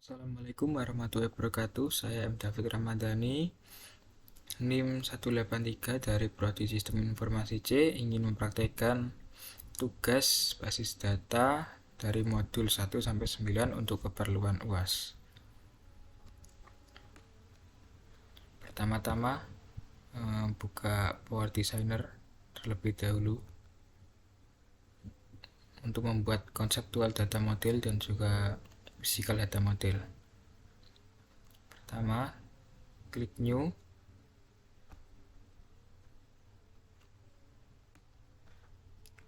Assalamualaikum warahmatullahi wabarakatuh. Saya M. David Ramadhani, NIM 183 dari Prodi Sistem Informasi C, ingin mempraktekkan tugas basis data dari modul 1 sampai 9 untuk keperluan UAS. Pertama-tama buka Power Designer terlebih dahulu untuk membuat konseptual data model dan juga physical data model. Pertama, klik New.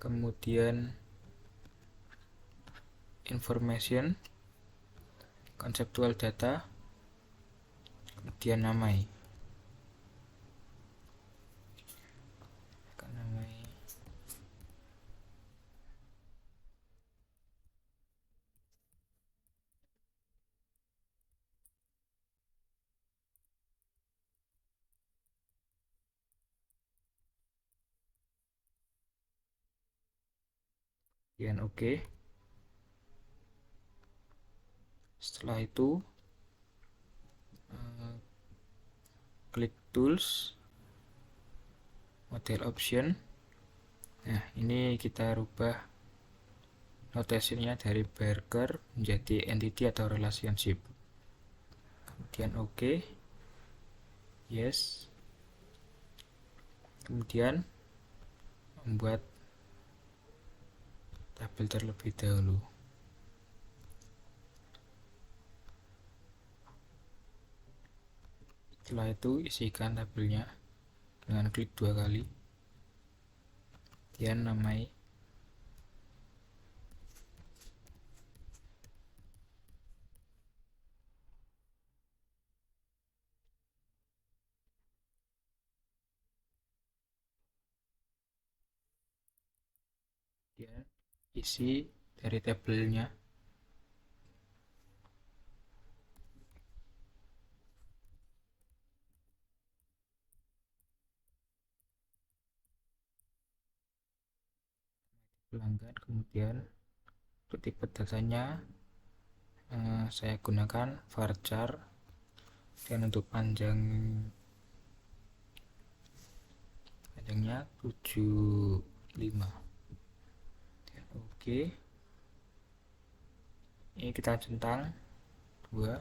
Kemudian Information, Conceptual Data, kemudian namai. Kemudian oke. Setelah itu klik tools, model option. Nah, ini kita rubah notasinya dari Berger menjadi entity atau relationship. Kemudian oke. Yes. Kemudian membuat tabel terlebih dahulu. Setelah itu isikan tabelnya dengan klik 2 kali. Kemudian namai. Kemudian isi dari tabelnya. Pelanggan. Kemudian untuk tipe datanya saya gunakan varchar, dan untuk panjangnya 75. Oke. Ini kita centang 2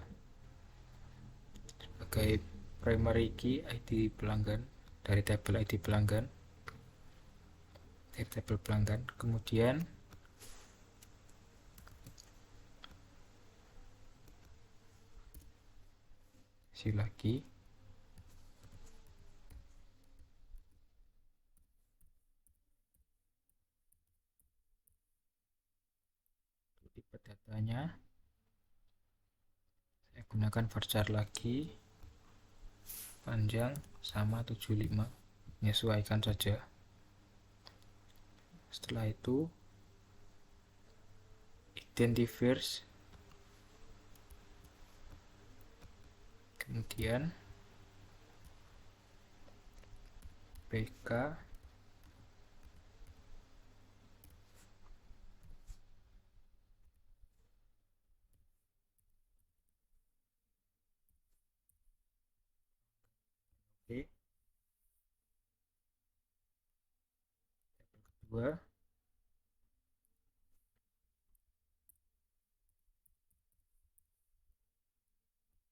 sebagai primary key ID pelanggan dari tabel ID pelanggan, dari tabel pelanggan. Kemudian isi lagi. Tipe datanya saya gunakan varchar lagi, panjang sama 75, menyesuaikan saja. Setelah itu identifiers, kemudian PK, oke. Kedua,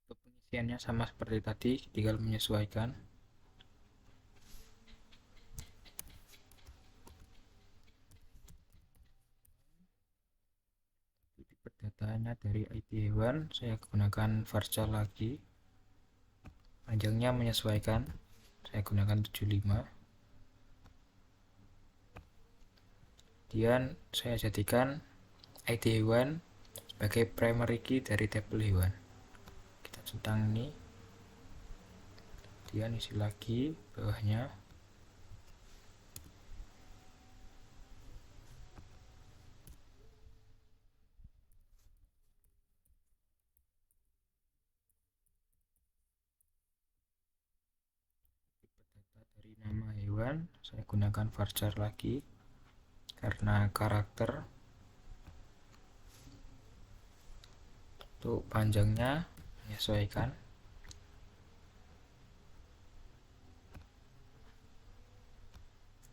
untuk pengisiannya sama seperti tadi, tinggal menyesuaikan. Tipe datanya dari ID hewan saya gunakan varchar lagi, panjangnya menyesuaikan, saya gunakan 75. Kemudian saya jadikan ID hewan sebagai primary key dari tabel hewan. Kita centang ini, kemudian isi lagi bawahnya. Data dari nama hewan saya gunakan varchar lagi karena karakter. Untuk panjangnya menyesuaikan.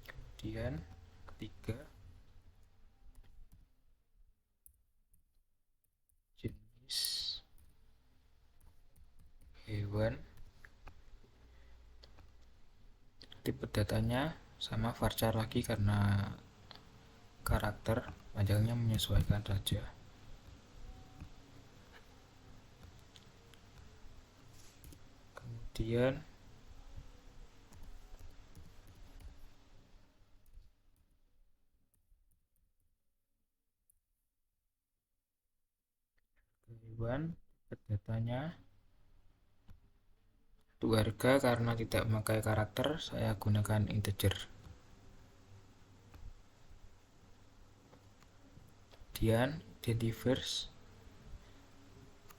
Kemudian ketiga, jenis hewan. Tipe datanya sama varchar lagi karena karakter, panjangnya menyesuaikan saja. Kemudian hewan, datanya. Untuk harga, karena tidak memakai karakter, saya gunakan integer. Kemudian identifiers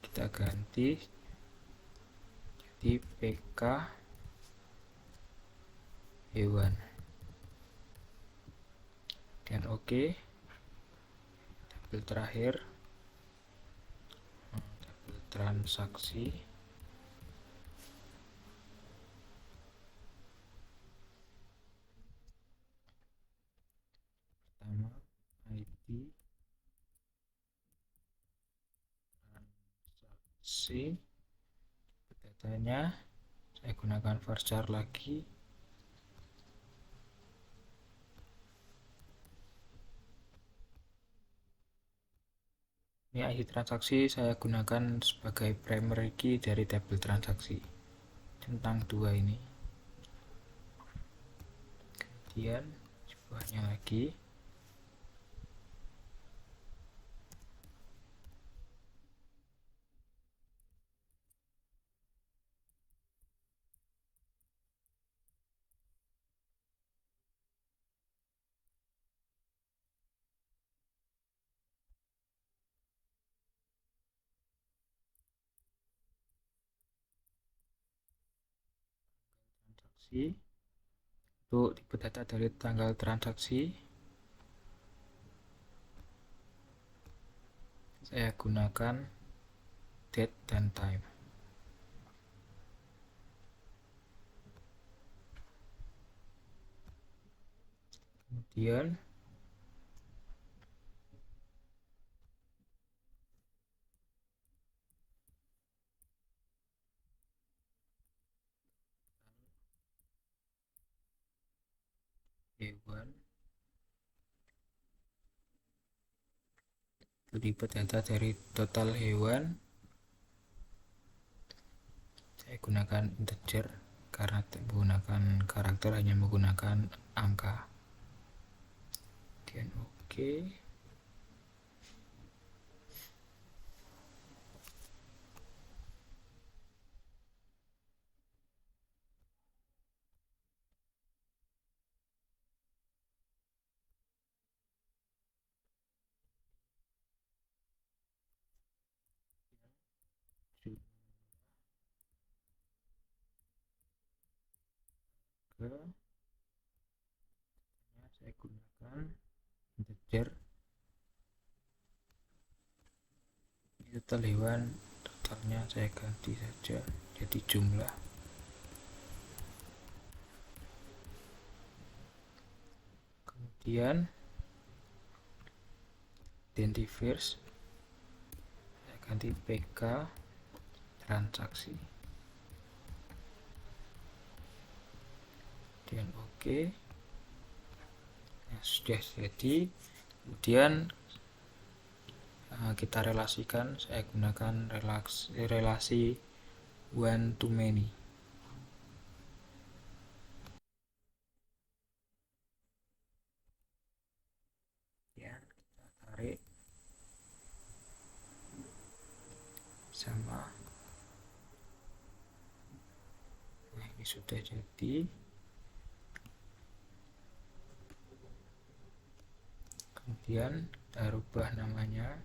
kita ganti jadi PK hewan, dan oke. Tabel terakhir, tabel transaksi. Pertama, ID transaksi. Datanya saya gunakan varchar lagi. Ini ID transaksi saya gunakan sebagai primary key dari tabel transaksi tentang dua ini. Kemudian sebuahnya lagi, transaksi. Untuk tipe data dari tanggal transaksi, saya gunakan date dan time. Kemudian hewan, tipe data dari total hewan, saya gunakan integer karena tidak menggunakan karakter, hanya menggunakan angka. Kemudian oke. Saya gunakan integer. Total hewan, totalnya saya ganti saja jadi jumlah. Kemudian identifiers saya ganti PK transaksi, dan oke. Nah, sudah jadi. Kemudian kita relasikan, saya gunakan relasi one to many. Ya, kita tarik sama. Nah, ini sudah jadi. Kemudian kita rubah namanya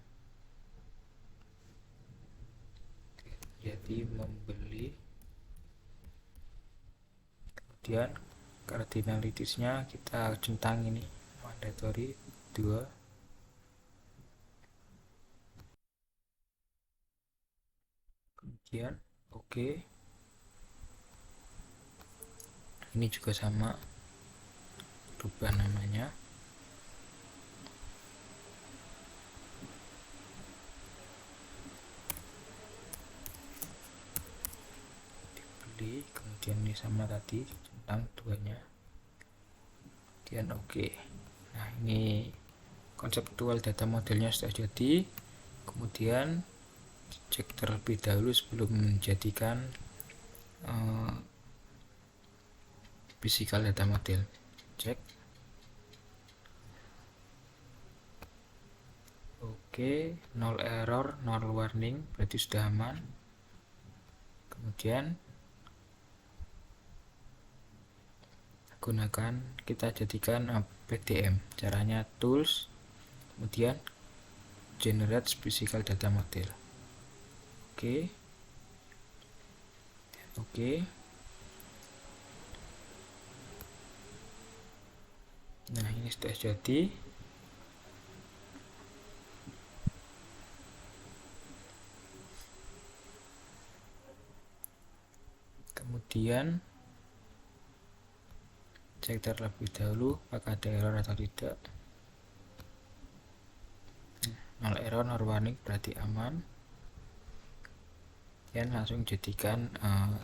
jadi membeli. Kemudian cardinalities-nya kita centang ini mandatory 2. kemudian oke. Ini juga sama, rubah namanya. Dibeli, kemudian ini sama tadi centang duanya, kemudian oke. Nah, ini konseptual data modelnya sudah jadi. Kemudian cek terlebih dahulu sebelum menjadikan physical data model. Cek oke, nol error, nol warning, berarti sudah aman. Kemudian gunakan, kita jadikan PDM. Caranya tools, kemudian generate physical data model. Oke, oke. Nah, ini sudah jadi. Kemudian cek terlebih dahulu apakah ada error atau tidak. Nol error, nol warning, berarti aman. Dan langsung jadikan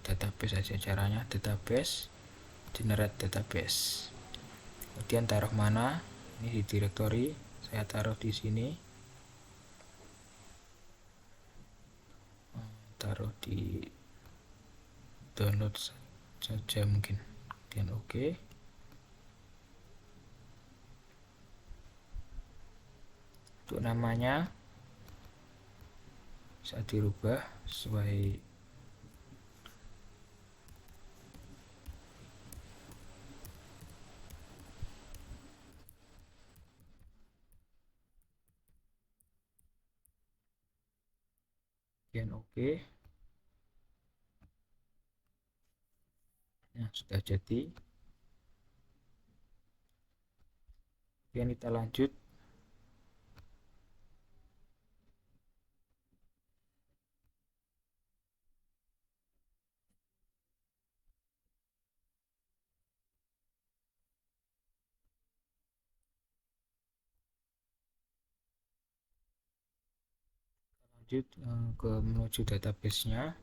database saja. Caranya database, generate database. Kemudian taruh mana? Ini di directory, saya taruh di sini. Taruh di download saja mungkin. Kemudian oke. Untuk namanya bisa dirubah sesuai kemudian oke. Nah, sudah jadi. Kemudian kita lanjut. Lanjut ke menuju database-nya.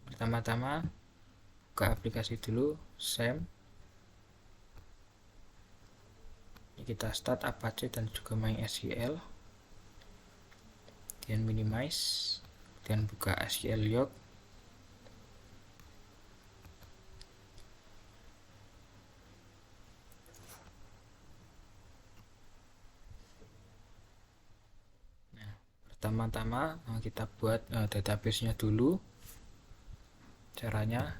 Pertama-tama ke aplikasi dulu, SAM. Ini kita start Apache dan juga MySQL. Kemudian minimize, dan buka SQL Log. Nah, pertama-tama kita buat database-nya dulu. Caranya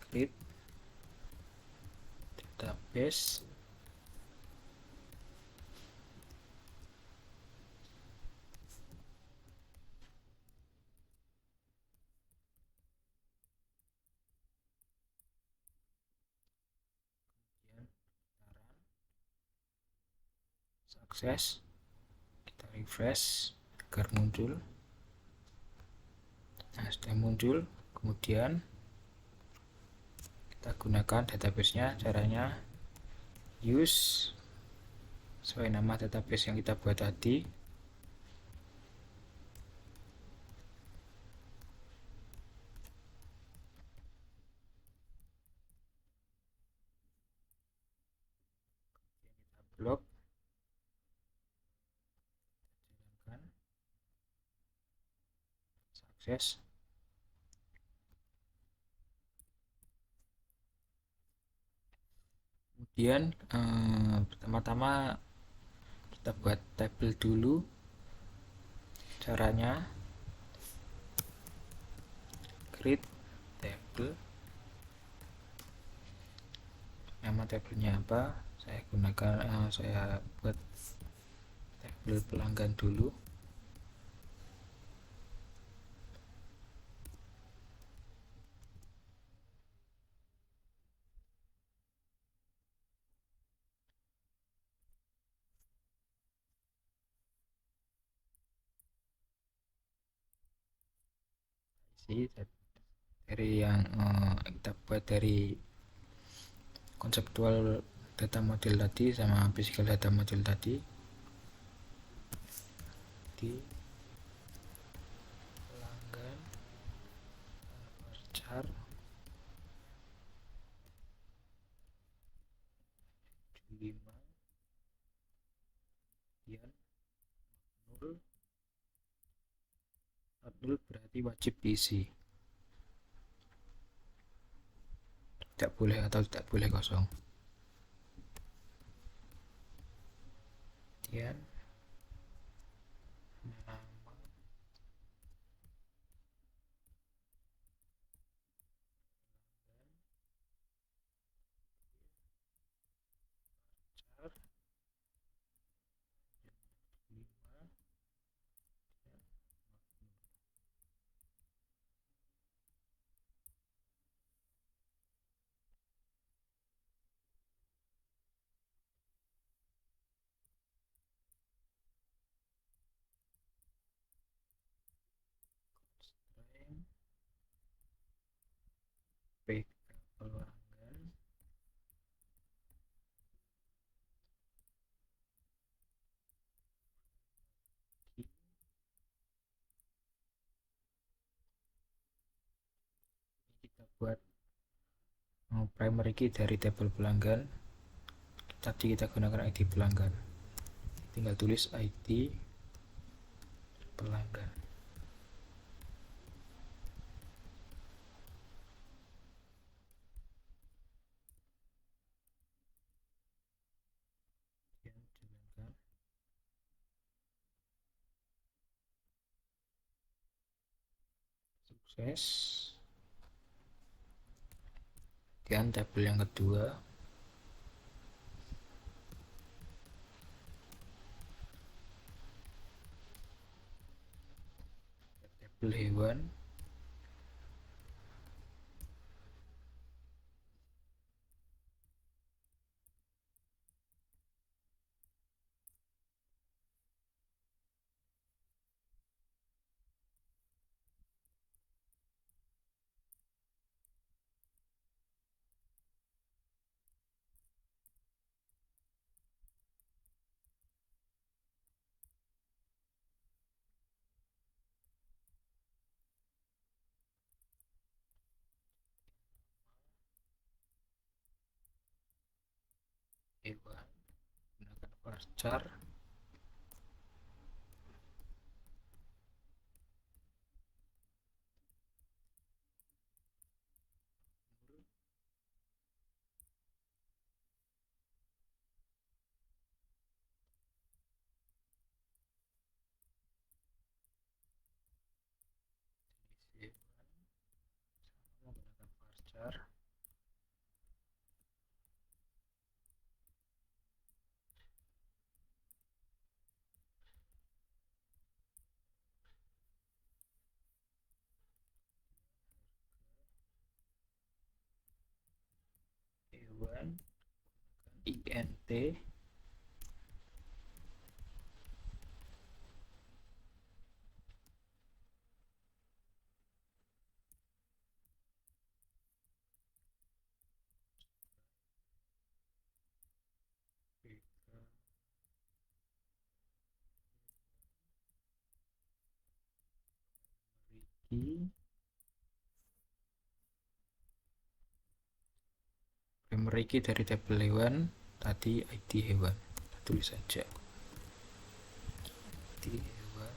create database. Sukses, kita refresh agar muncul. Nah, sudah muncul. Kemudian kita gunakan database-nya. Caranya use sesuai nama database yang kita buat tadi. Blok, jalankan, sukses. Kemudian pertama-tama kita buat tabel dulu. Caranya create table. Nama tabelnya apa? Saya gunakan saya buat tabel pelanggan dulu. dari yang kita buat dari konseptual data model tadi sama physical data model tadi di pelanggan char 5 kemudian 0 berarti wajib diisi, tidak boleh atau tidak boleh kosong. Kemudian nama char 5 constraint PK pelanggan kita buat primary key dari tabel pelanggan. Tadi kita gunakan ID pelanggan, tinggal tulis ID pelanggan. Jalankan. Sukses. Kemudian tabel yang kedua, tabel hewan. Hewan gunakan varchar jenis hewan sama menggunakan varchar hewan int key primary key dari tabel hewan tadi ID hewan, kita tulis saja ID hewan,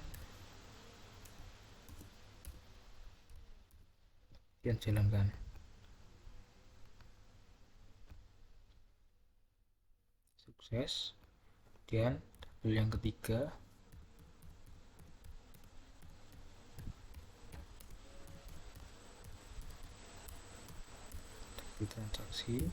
kemudian jalankan. Sukses. Kemudian tabel yang ketiga, tabel transaksi.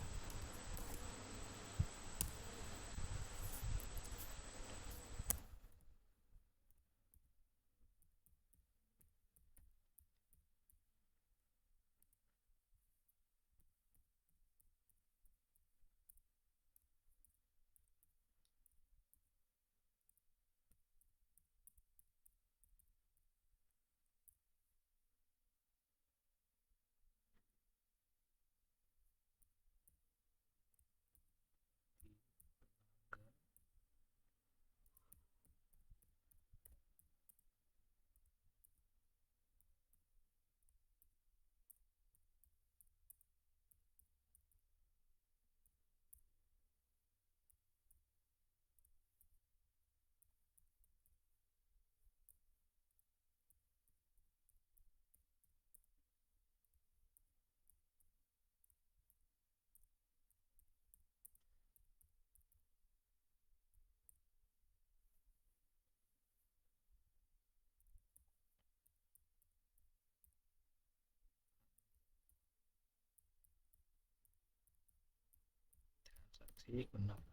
transaksi gunakan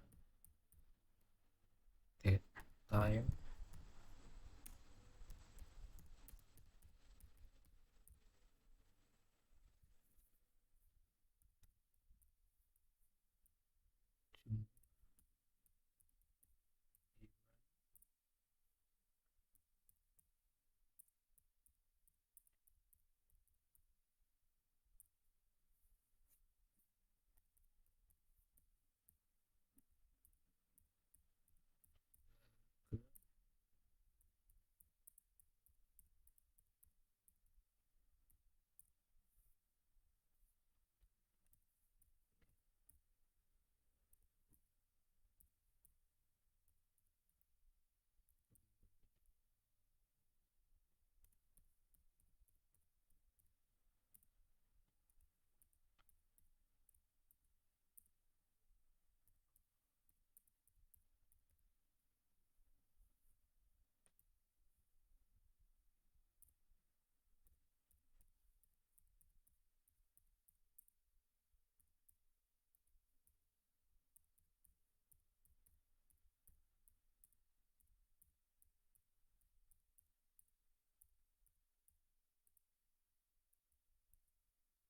date time jumlah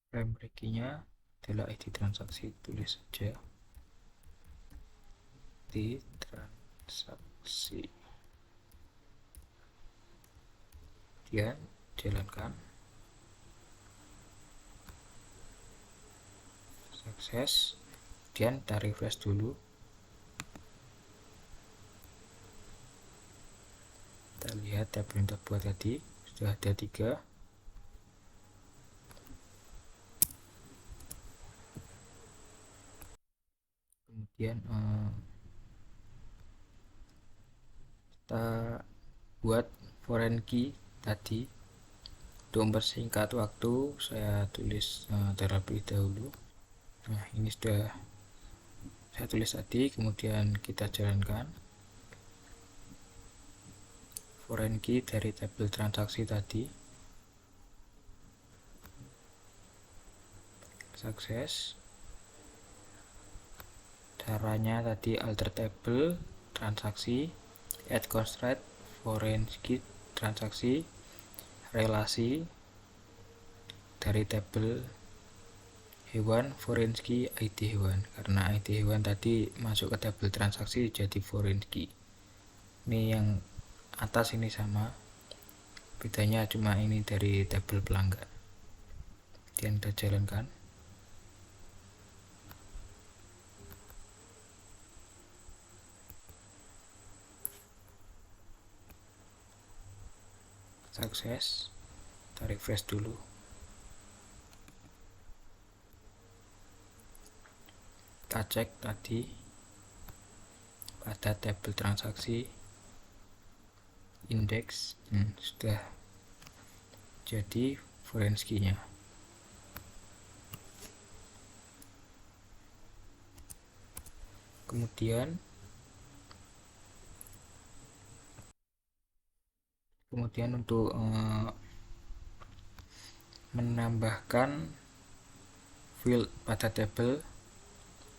primary key-nya adalah ID transaksi. Tulis saja di transaksi, kemudian jalankan, sukses. Kemudian kita refresh dulu, kita lihat tabel yang kita buat tadi sudah ada 3. Kemudian kita buat foreign key tadi. Untuk mempersingkat waktu, saya tulis terlebih dahulu. Nah, ini sudah saya tulis tadi, kemudian kita jalankan foreign key dari tabel transaksi tadi, sukses. Caranya tadi alter table transaksi, add constraint foreign key transaksi, relasi dari tabel hewan foreign key ID hewan, karena ID hewan tadi masuk ke tabel transaksi jadi foreign key. Ini yang atas ini sama, bedanya cuma ini dari tabel pelanggan. Kemudian kita jalankan, sukses. Kita refresh dulu, kita cek tadi pada tabel transaksi indeks sudah jadi foreign key-nya. Kemudian untuk menambahkan field pada tabel,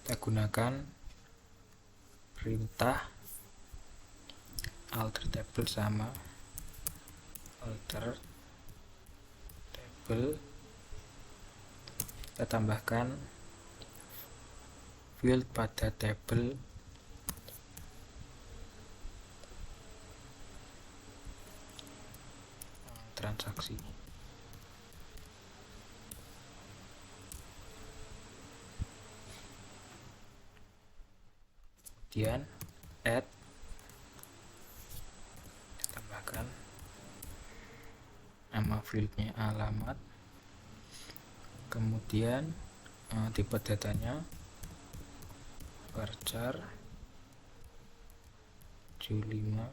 kita gunakan perintah alter table sama alter table. Kita tambahkan field pada tabel transaksi. Kemudian add, tambahkan nama fieldnya alamat, kemudian tipe datanya varchar 75,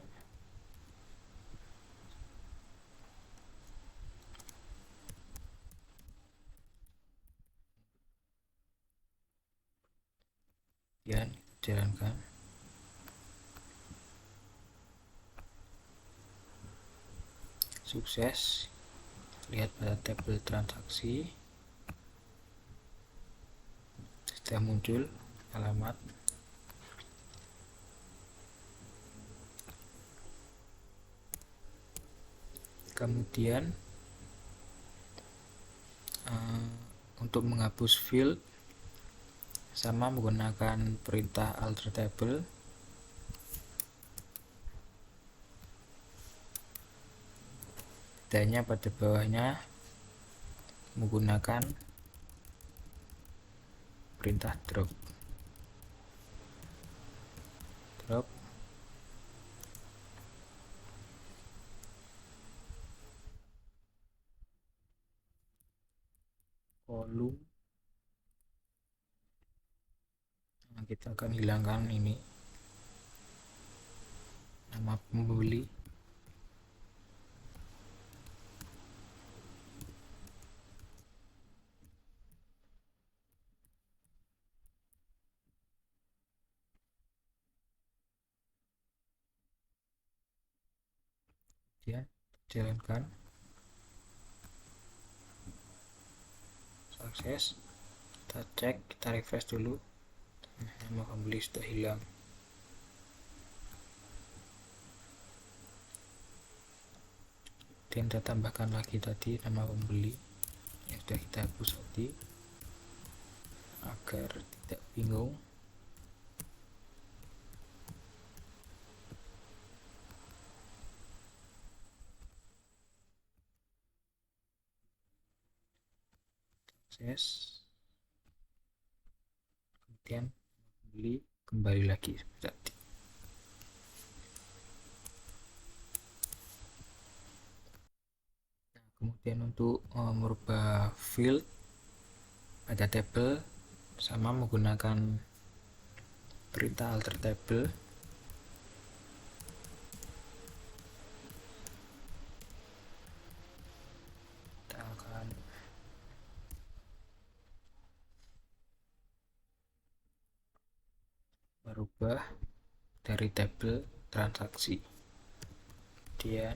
kemudian jalankan, sukses. Lihat pada tabel transaksi sudah muncul alamat Kemudian untuk menghapus field sama menggunakan perintah alter table. Bedanya pada bawahnya menggunakan perintah drop kolom. Nah, kita akan hilangkan ini nama pembeli. Ya, jalankan, sukses. Kita cek, kita refresh dulu. Nama pembeli sudah hilang. Dan kita tambahkan lagi tadi nama pembeli yang sudah kita hapus tadi agar tidak bingung. Sukses. Kemudian pembeli kembali lagi tadi. Nah, kemudian untuk merubah field pada tabel sama menggunakan perintah alter table. Kita akan merubah dari tabel transaksi. Kemudian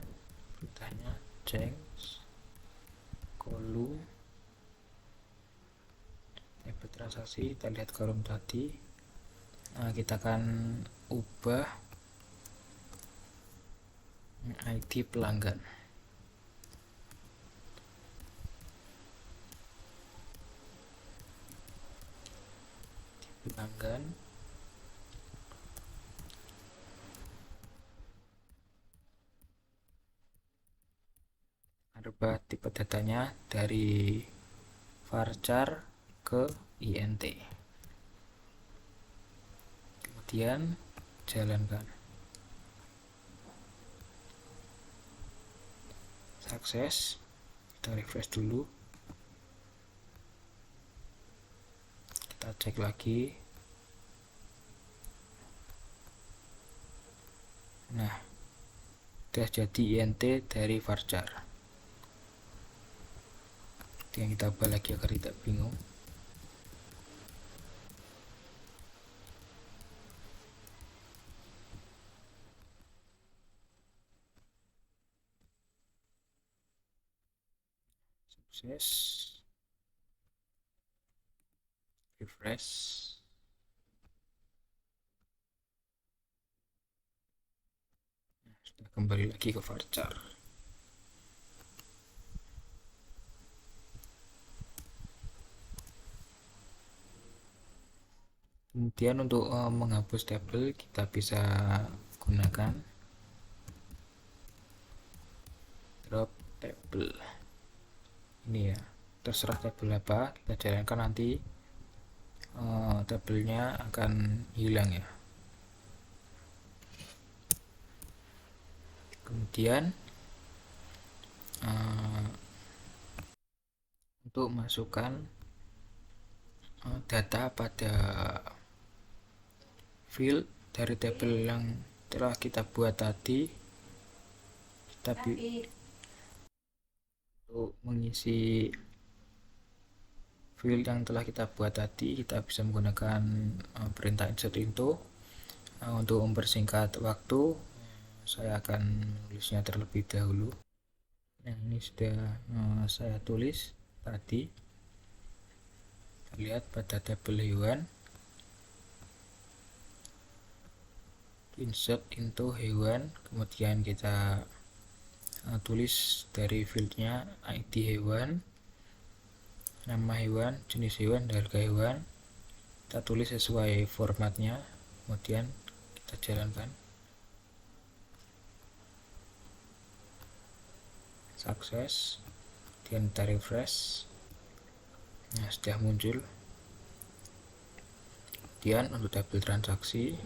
perintahnya change kolom tabel transaksi. Kita lihat kolom tadi. Nah, kita akan ubah ID pelanggan. Rubah tipe datanya dari varchar ke int. Kemudian jalankan, sukses. Kita refresh dulu, kita cek lagi. Nah, sudah jadi int dari varchar. Yang kita ubah lagi agar tidak bingung. Sukses. Refresh. Nah, sudah kembali lagi ke varchar. Kemudian untuk menghapus tabel kita bisa gunakan drop table. Ini ya, terserah tabel apa kita jalankan, nanti tabelnya akan hilang ya. Kemudian untuk masukkan data pada field dari tabel yang telah kita buat tadi, kita untuk mengisi field yang telah kita buat tadi kita bisa menggunakan perintah insert into. Untuk mempersingkat waktu saya akan menulisnya terlebih dahulu. Nah, ini sudah saya tulis tadi. Kita lihat pada tabel hewan, insert into hewan, kemudian kita tulis dari fieldnya ID hewan, nama hewan, jenis hewan, dan harga hewan. Kita tulis sesuai formatnya, kemudian kita jalankan. Sukses, kemudian kita refresh. Nah, sudah muncul. Kemudian untuk tabel transaksi,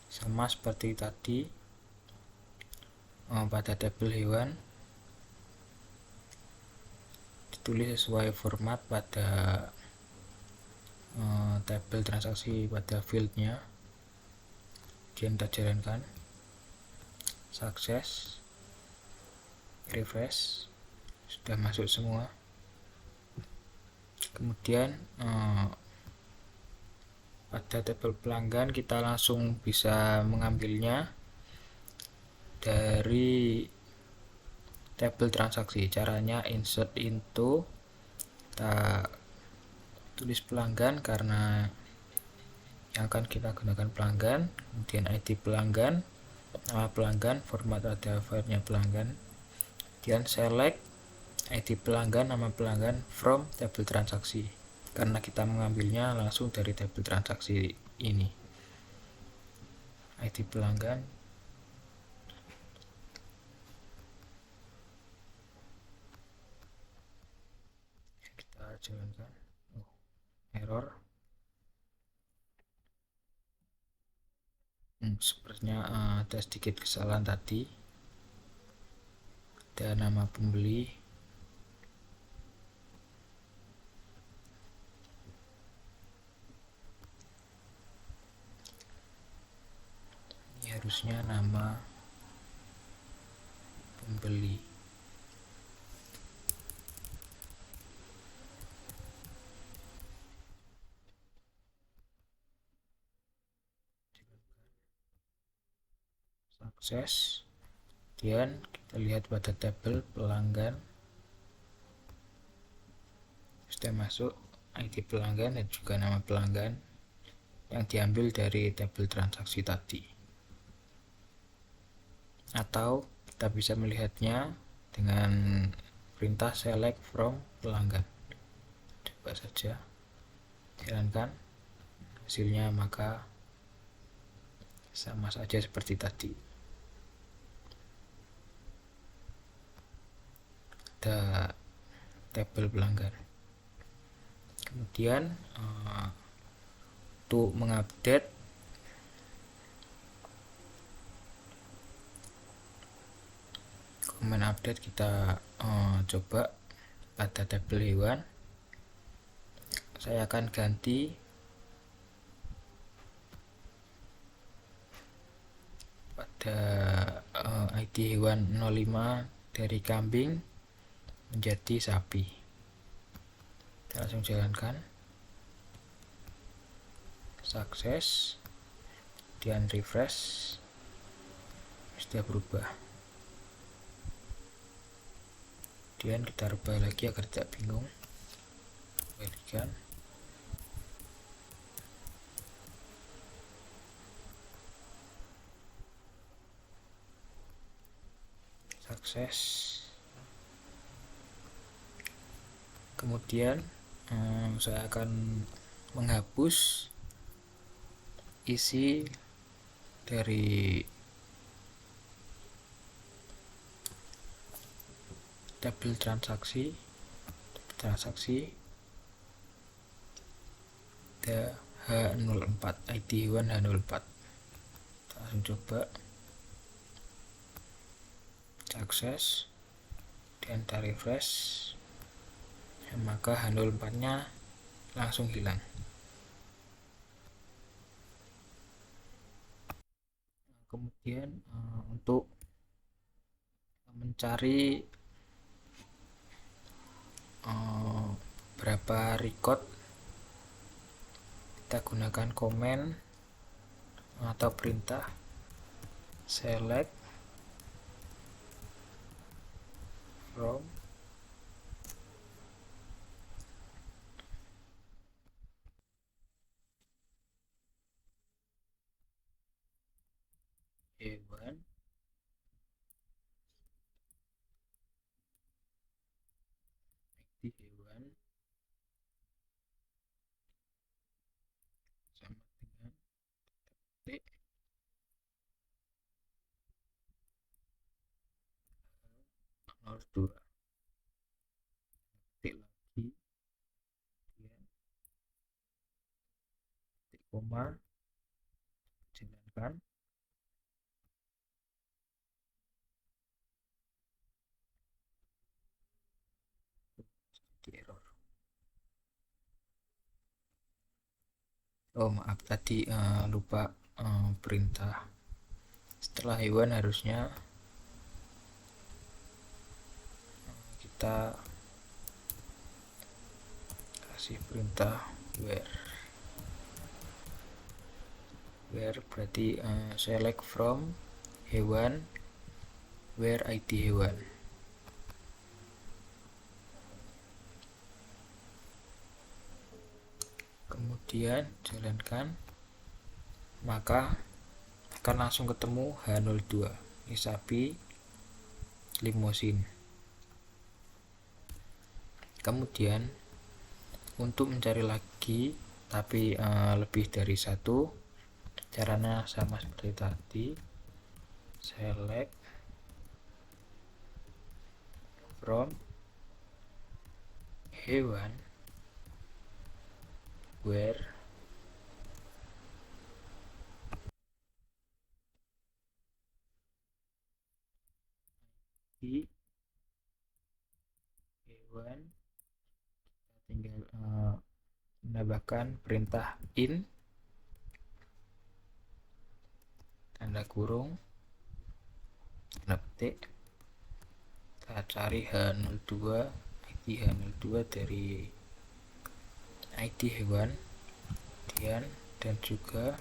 sama seperti tadi, pada tabel hewan ditulis sesuai format pada tabel transaksi pada fieldnya. Kemudian kita jalankan. Sukses, refresh, sudah masuk semua. Kemudian pada tabel pelanggan kita langsung bisa mengambilnya dari tabel transaksi. Caranya insert into, kita tulis pelanggan karena yang akan kita gunakan pelanggan, kemudian ID pelanggan, nama pelanggan, format ada filenya pelanggan, kemudian select ID pelanggan, nama pelanggan from tabel transaksi, karena kita mengambilnya langsung dari tabel transaksi ini. ID pelanggan, kita jalankan. Error. Sepertinya ada sedikit kesalahan tadi. Ada nama pembeli, ini harusnya nama pembeli. Sukses. Kemudian kita lihat pada tabel pelanggan, sudah masuk ID pelanggan dan juga nama pelanggan yang diambil dari tabel transaksi tadi. Atau kita bisa melihatnya dengan perintah select from pelanggan. Coba saja jalankan, hasilnya maka sama saja seperti tadi. Ada tabel pelanggan. Kemudian untuk mengupdate komen update, kita coba pada tabel hewan. Saya akan ganti pada ID hewan 05 dari kambing menjadi sapi. Kita langsung jalankan. Sukses, kemudian refresh, sudah berubah. Kemudian kita rubah lagi agar tidak bingung. Kembalikan. Sukses. Kemudian saya akan menghapus isi dari tabel transaksi H04, ID hewan H04. Kita langsung coba. Sukses, dan kita refresh, maka H04 nya langsung hilang. Kemudian untuk mencari berapa record, kita gunakan komen atau perintah select from 2. Ketik lagi, kemudian ketik koma, jalankan. Di error. Oh maaf, tadi lupa perintah. Setelah hewan harusnya kita kasih perintah where berarti select from hewan where id hewan. Kemudian jalankan, maka akan langsung ketemu H02. Ini sapi limosin. Kemudian untuk mencari lagi tapi lebih dari satu, caranya sama seperti tadi. Select from hewan where di hewan, kita tinggal menambahkan perintah in tanda kurung, tanda petik. Kita cari H02, ID H02 dari ID hewan dan juga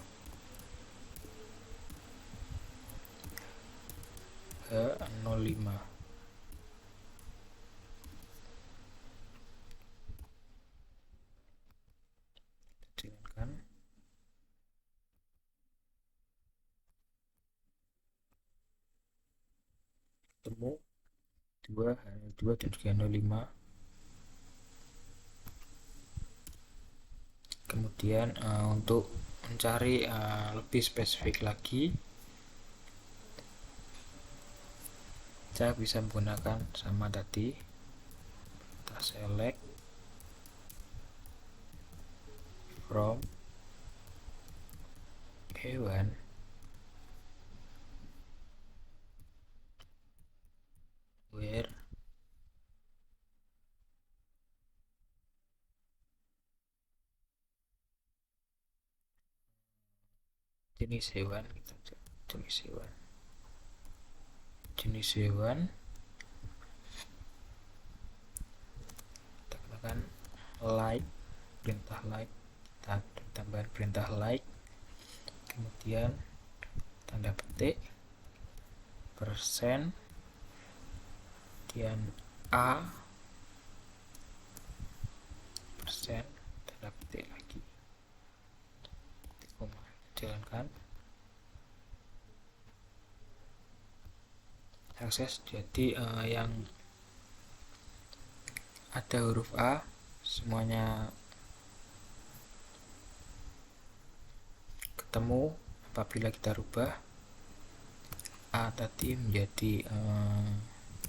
H05. Jalankan. Ketemu 2 dan juga 05. Kemudian untuk mencari lebih spesifik lagi, kita bisa menggunakan sama tadi. Kita select from hewan where jenis hewan, jenis hewan kita gunakan like, perintah like, kita tambah perintah like, kemudian tanda petik persen, kemudian a persen, tanda petik lagi, koma. Jalankan. Sukses. Jadi yang ada huruf A semuanya ketemu apabila kita rubah A tadi menjadi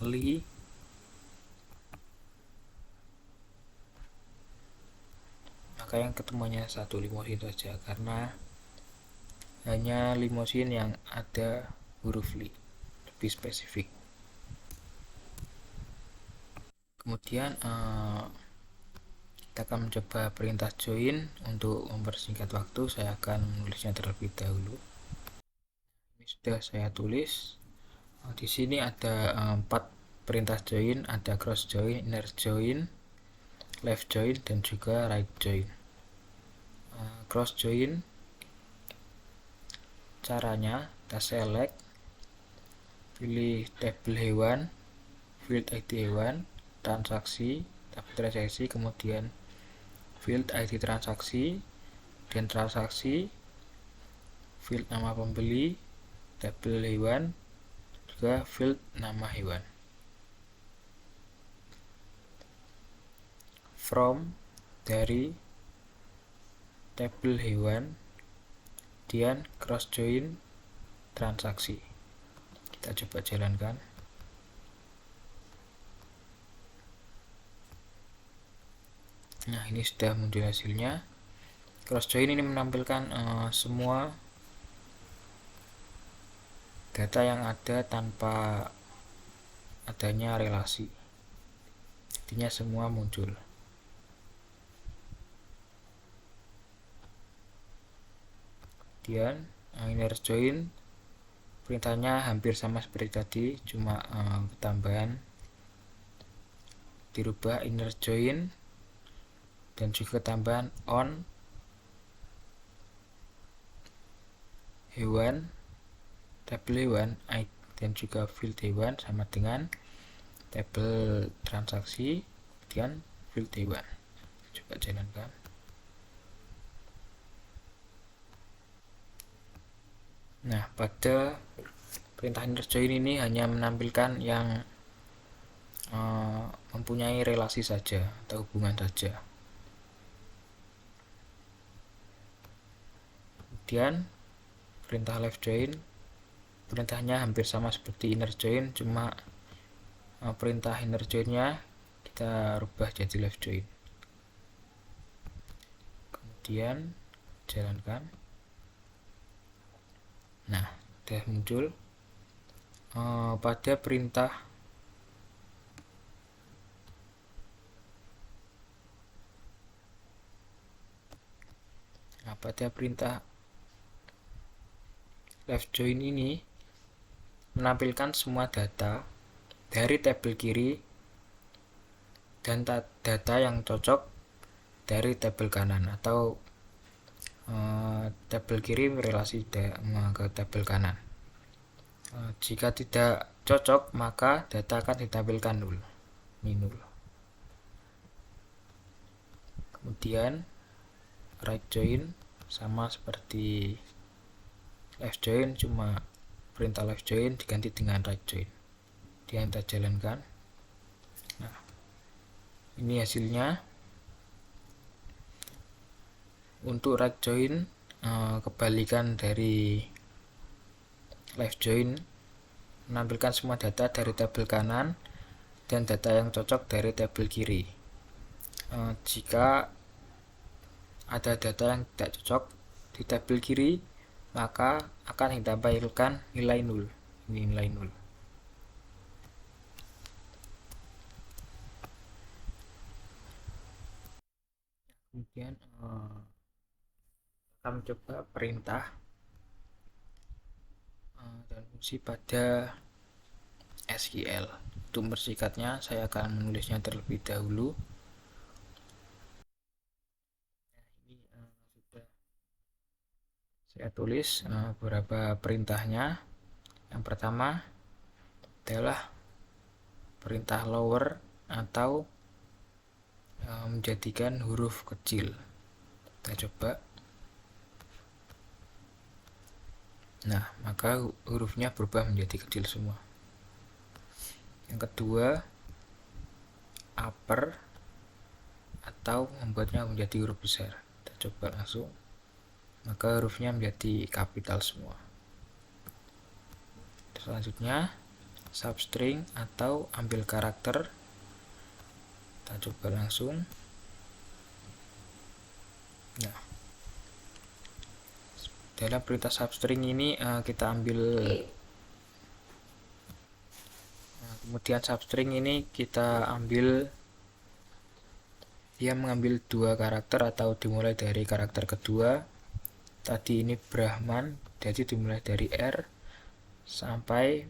li, maka yang ketemunya satu limosin saja karena hanya limosin yang ada huruf li, lebih spesifik. Kemudian kita akan mencoba perintah join. Untuk mempersingkat waktu, saya akan menulisnya terlebih dahulu. Ini sudah saya tulis. Di sini ada 4 perintah join, ada cross join, inner join, left join, dan juga right join. Cross join caranya, kita select, pilih tabel hewan, field ID hewan, transaksi, tabel transaksi, kemudian field ID transaksi, dan transaksi, field nama pembeli, tabel hewan, juga field nama hewan. From dari tabel hewan, kemudian cross join transaksi. Kita coba jalankan. Nah, ini sudah muncul hasilnya. Cross join ini menampilkan semua data yang ada tanpa adanya relasi. Artinya semua muncul. Kemudian inner join perintahnya hampir sama seperti tadi, cuma tambahan dirubah inner join dan juga tambahan on hewan, tabel hewan dan juga field hewan sama dengan tabel transaksi dan field hewan. Coba jalankan. Nah, pada perintah inner join ini hanya menampilkan yang mempunyai relasi saja atau hubungan saja. Kemudian perintah left join perintahnya hampir sama seperti inner join, cuma perintah inner joinnya kita rubah jadi left join. Kemudian jalankan. Nah, sudah muncul pada perintah left join ini menampilkan semua data dari tabel kiri dan data yang cocok dari tabel kanan, atau tabel kiri relasi ke tabel kanan. Jika tidak cocok, maka data akan ditampilkan nol. Kemudian right join sama seperti left join, cuma perintah left join diganti dengan right join. Dia kita jalankan. Nah, ini hasilnya. Untuk right join kebalikan dari left join, menampilkan semua data dari tabel kanan dan data yang cocok dari tabel kiri. Jika ada data yang tidak cocok di tabel kiri, maka akan ditampilkan nilai 0. Ini nilai 0. Kemudian kita mencoba perintah dan fungsi pada SQL. Untuk mempersingkatnya, saya akan menulisnya terlebih dahulu. Ini sudah saya tulis beberapa perintahnya. Yang pertama adalah perintah lower atau menjadikan huruf kecil. Kita coba. Nah, maka hurufnya berubah menjadi kecil semua. Yang kedua, upper atau membuatnya menjadi huruf besar. Kita coba langsung. Maka hurufnya menjadi kapital semua. Selanjutnya, substring atau ambil karakter. Kita coba langsung. Nah, dalam perintah substring ini kita ambil kemudian substring ini kita ambil, dia mengambil 2 karakter atau dimulai dari karakter kedua. Tadi ini Brahman, jadi dimulai dari R sampai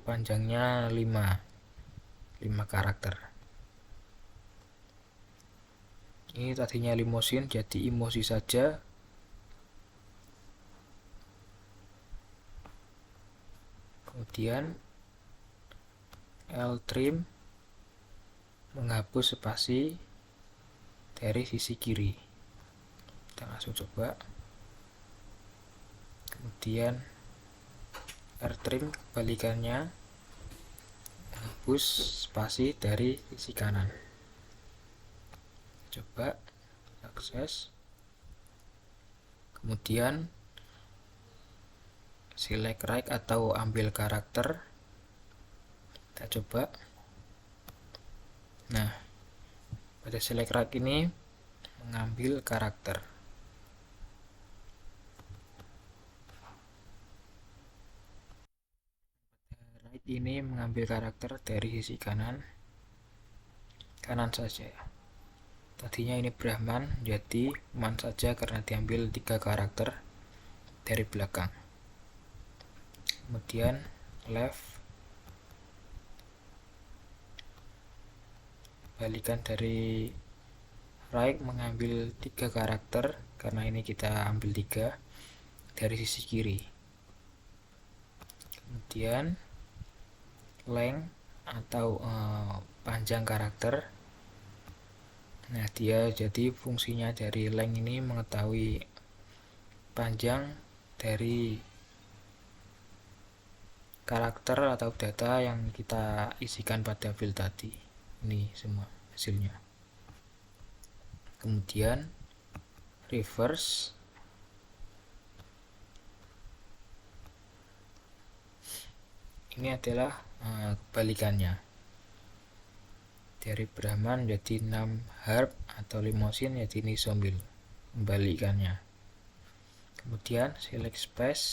panjangnya 5 karakter. Ini tadinya limosin jadi emosi saja. Kemudian L-trim menghapus spasi dari sisi kiri. Kita langsung coba. Kemudian R-trim kebalikannya menghapus spasi dari sisi kanan. Coba akses. Kemudian select right atau ambil karakter. Kita coba. Nah, Pada select right ini mengambil karakter. Right ini mengambil karakter dari sisi kanan saja. Tadinya ini Brahman, jadi Man saja karena diambil 3 karakter dari belakang. Kemudian left, balikan dari right mengambil 3 karakter karena ini kita ambil 3 dari sisi kiri. Kemudian length atau panjang karakter. Nah, dia jadi fungsinya dari length ini mengetahui panjang dari karakter atau data yang kita isikan pada field tadi. Ini semua hasilnya. Kemudian reverse, ini adalah kebalikannya. Dari Brahman jadi 6 harp atau limousine jadi nisombil, kembalikannya. Kemudian select space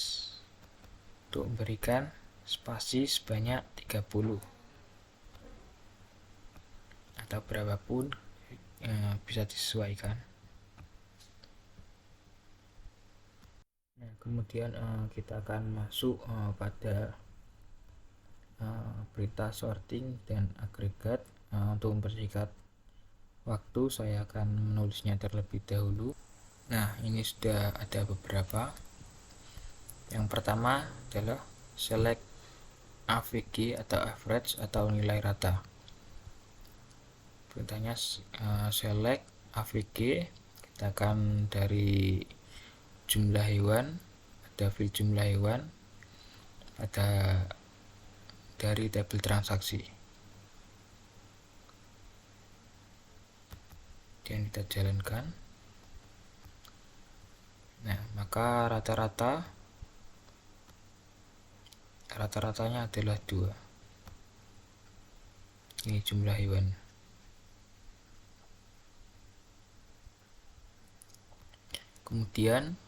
untuk memberikan spasi sebanyak 30 atau berapapun bisa disesuaikan. Nah, kemudian kita akan masuk pada perintah sorting dan agregat. Untuk mempersingkat waktu, saya akan menulisnya terlebih dahulu. Nah, ini sudah ada beberapa. Yang pertama adalah select AVG atau average atau nilai rata. Perintahnya select AVG, kita akan dari jumlah hewan, ada field jumlah hewan, ada dari tabel transaksi. Yang kita jalankan. Nah, maka rata-ratanya adalah 2. Ini jumlah hewan. Kemudian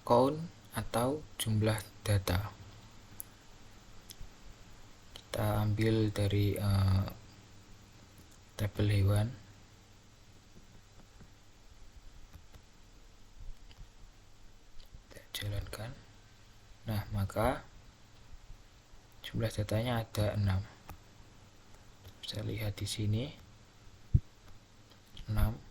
count atau jumlah data, kita ambil dari tabel hewan. Kita jalankan. Nah, maka jumlah datanya ada 6. Bisa lihat di sini 6.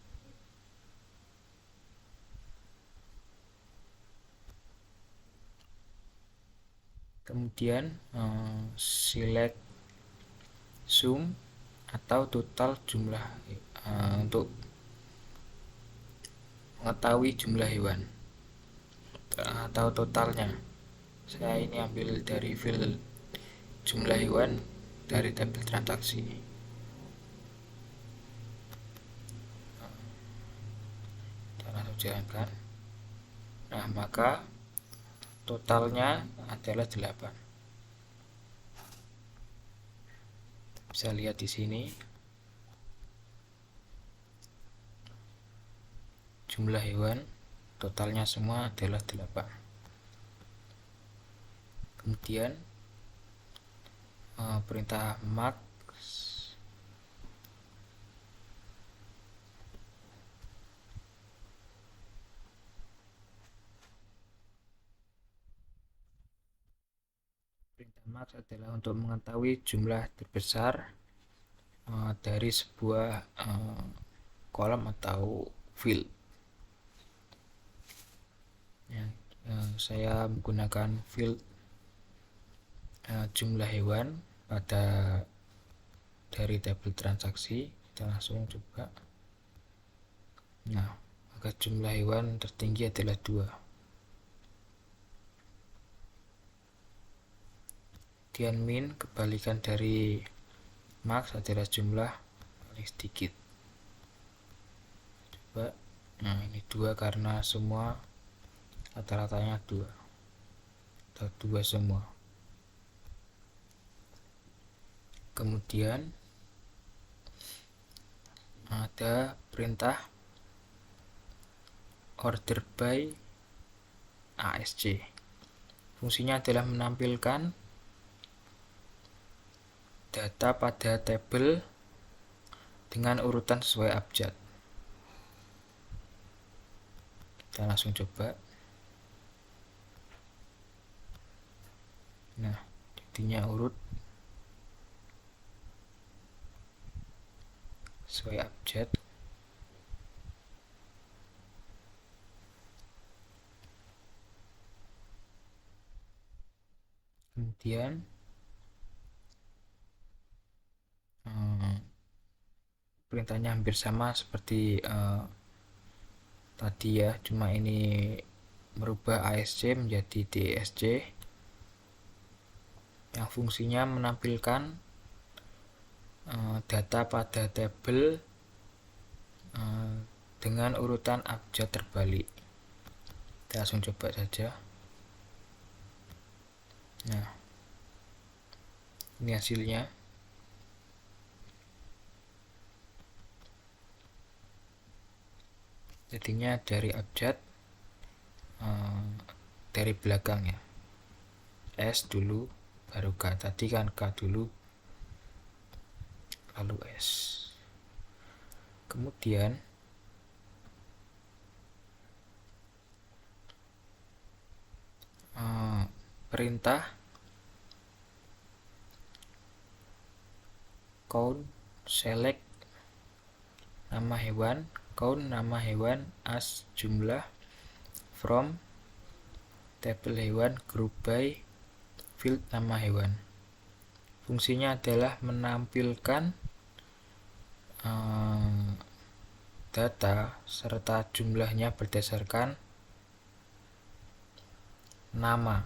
Kemudian select sum atau total jumlah untuk mengetahui jumlah hewan atau totalnya. Saya ini ambil dari field jumlah hewan dari tabel transaksi. Kita langsung jalankan. Nah, maka totalnya adalah 8. Bisa lihat di sini jumlah hewan totalnya semua adalah 8. Kemudian perintah max adalah untuk mengetahui jumlah terbesar dari sebuah kolom atau field. Ya, saya menggunakan field jumlah hewan pada dari tabel transaksi. Kita langsung coba. Nah, maka jumlah hewan tertinggi adalah 2. Kemudian min, kebalikan dari max adalah jumlah paling sedikit. Coba. Nah, ini 2 karena semua rata-ratanya 2 atau 2 semua. Kemudian ada perintah order by ASC. Fungsinya adalah menampilkan data pada tabel dengan urutan sesuai abjad. Kita langsung coba. Nah, jadinya urut sesuai abjad. Kemudian perintahnya hampir sama seperti tadi ya, cuma ini merubah ASC menjadi DSC yang fungsinya menampilkan data pada tabel dengan urutan abjad terbalik. Kita langsung coba saja. Nah, ini hasilnya. Jadinya dari abjad dari belakang ya, S dulu baru K. Tadi kan K dulu lalu S. Kemudian perintah count select nama hewan, count nama hewan as jumlah, from tabel hewan, group by field nama hewan. Fungsinya adalah menampilkan data serta jumlahnya berdasarkan nama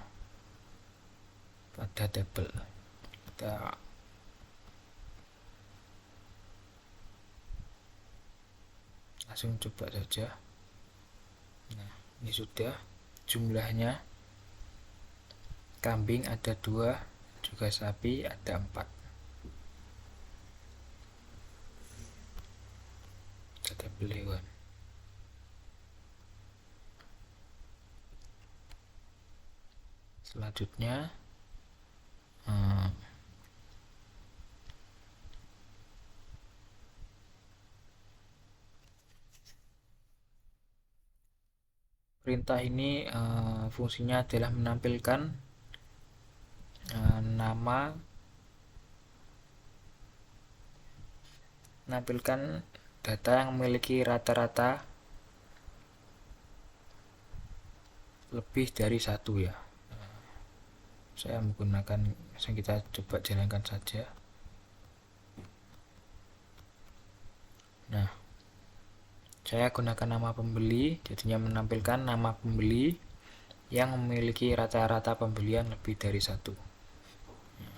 pada tabel. Kita langsung coba saja. Nah, ini sudah jumlahnya. Kambing ada 2, juga sapi ada 4. Tabel hewan. Selanjutnya perintah ini fungsinya adalah menampilkan menampilkan data yang memiliki rata-rata lebih dari 1 ya. Saya menggunakan, kita coba jalankan saja. Nah, saya gunakan nama pembeli, jadinya menampilkan nama pembeli yang memiliki rata-rata pembelian lebih dari 1.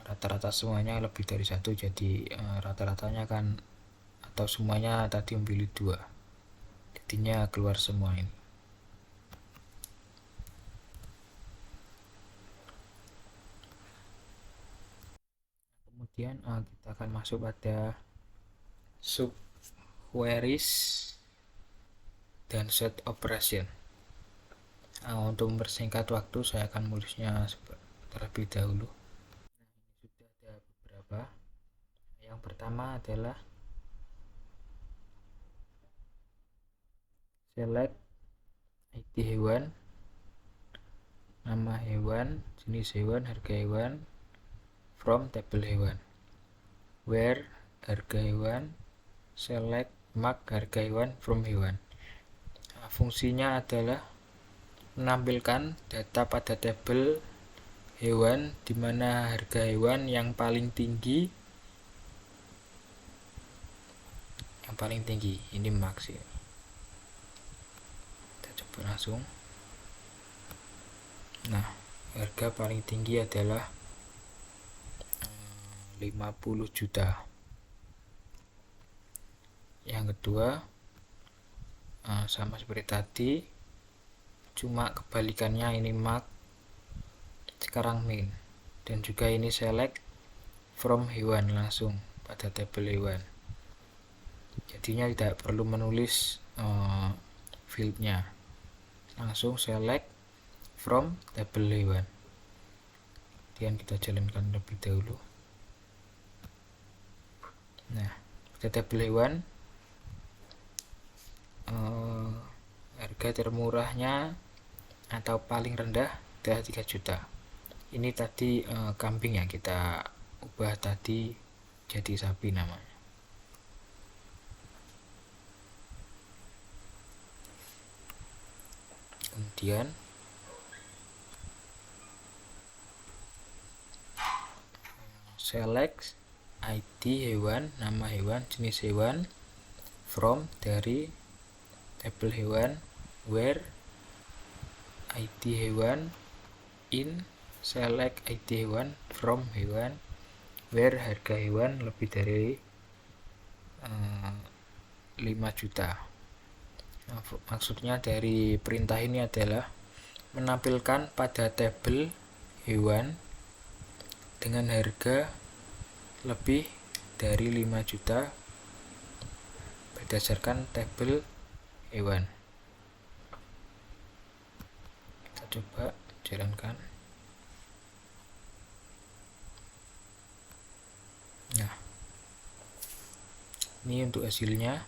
Rata-rata semuanya lebih dari 1, jadi rata-ratanya kan atau semuanya tadi memilih 2, jadinya keluar semua ini. Kemudian kita akan masuk pada sub queries dan set operation. Untuk mempersingkat waktu, saya akan menulisnya terlebih dahulu. Ini sudah ada beberapa. Yang pertama adalah select ID hewan, nama hewan, jenis hewan, harga hewan, from tabel hewan, where harga hewan, select mark harga hewan from hewan. Fungsinya adalah menampilkan data pada tabel hewan di mana harga hewan yang paling tinggi ini max ya. Kita coba langsung. Nah, harga paling tinggi adalah 50 juta. Yang kedua sama seperti tadi, cuma kebalikannya, ini mark sekarang min, dan juga ini select from hewan langsung pada tabel hewan. jadinya tidak perlu menulis fieldnya, langsung select from table hewan. Kemudian kita jalankan lebih dahulu. Nah, pada tabel hewan harga termurahnya atau paling rendah adalah 3 juta. Ini tadi kambing yang kita ubah tadi jadi sapi namanya. Kemudian select ID hewan, nama hewan, jenis hewan from dari tabel hewan, where ID hewan, in select ID hewan from hewan, where harga hewan lebih dari 5 juta. Nah, maksudnya dari perintah ini adalah menampilkan pada tabel hewan dengan harga lebih dari 5 juta berdasarkan tabel hewan. Kita coba jalankan. Nah, ini untuk hasilnya.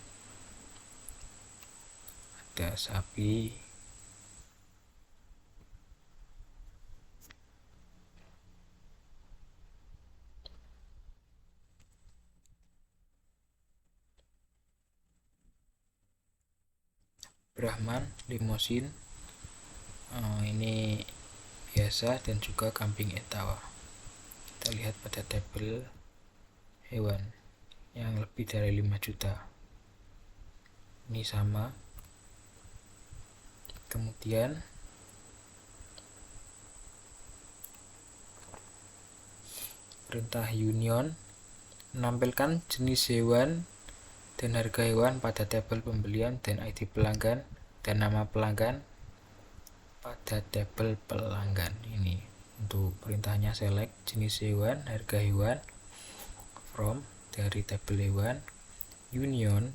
Ada sapi, Brahman, Limousin, ini biasa, dan juga kambing Etawa. Kita lihat pada tabel hewan yang lebih dari 5 juta. Ini sama. Kemudian perintah union menampilkan jenis hewan dan harga hewan pada tabel pembelian dan ID pelanggan dan nama pelanggan pada tabel pelanggan. Ini untuk perintahnya select jenis hewan, harga hewan from dari tabel hewan, union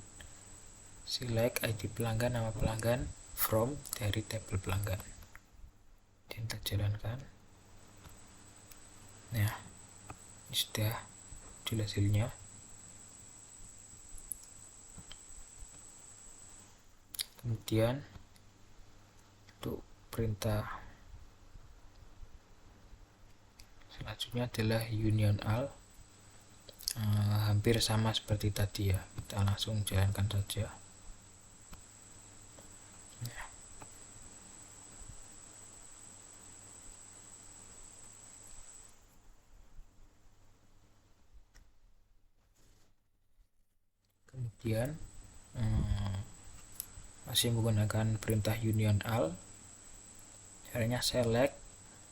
select ID pelanggan, nama pelanggan from dari tabel pelanggan. Dan kita jalankan. Nah, ini sudah hasilnya. Kemudian untuk perintah selanjutnya adalah union all. Hampir sama seperti tadi ya, kita langsung jalankan saja. Kemudian masih menggunakan perintah union all. Caranya select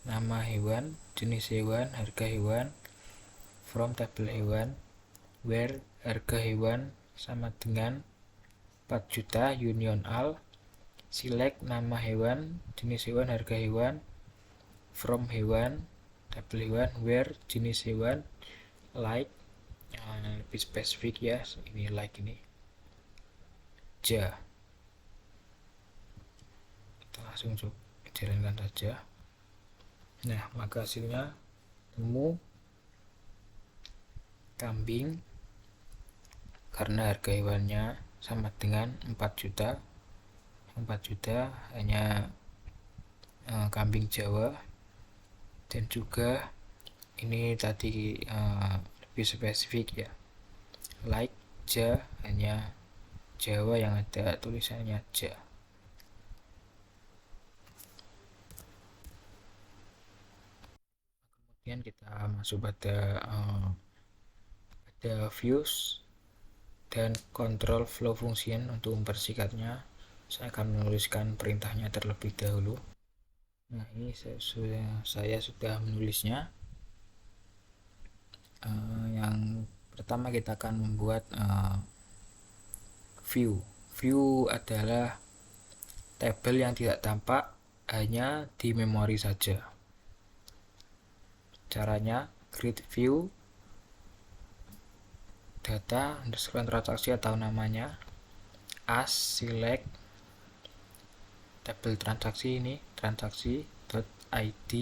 nama hewan, jenis hewan, harga hewan from tabel hewan, where harga hewan sama dengan 4 juta, union all select nama hewan, jenis hewan, harga hewan from hewan, tabel hewan, where jenis hewan, like lebih spesifik ya, ini like ini ja. Kita langsung coba jalankan saja. Nah, maka hasilnya temu kambing karena harga hewannya sama dengan 4 juta. 4 juta hanya kambing Jawa, dan juga ini tadi lebih spesifik ya, like ja, hanya Jawa yang ada tulisannya ja. Kemudian kita masuk pada views dan control flow function. Untuk mempersingkatnya, saya akan menuliskan perintahnya terlebih dahulu. Nah, ini saya sudah menulisnya. Yang pertama kita akan membuat view. View adalah tabel yang tidak tampak, hanya di memori saja. Caranya create view data underscore transaksi atau namanya as select tabel transaksi, ini transaksi.id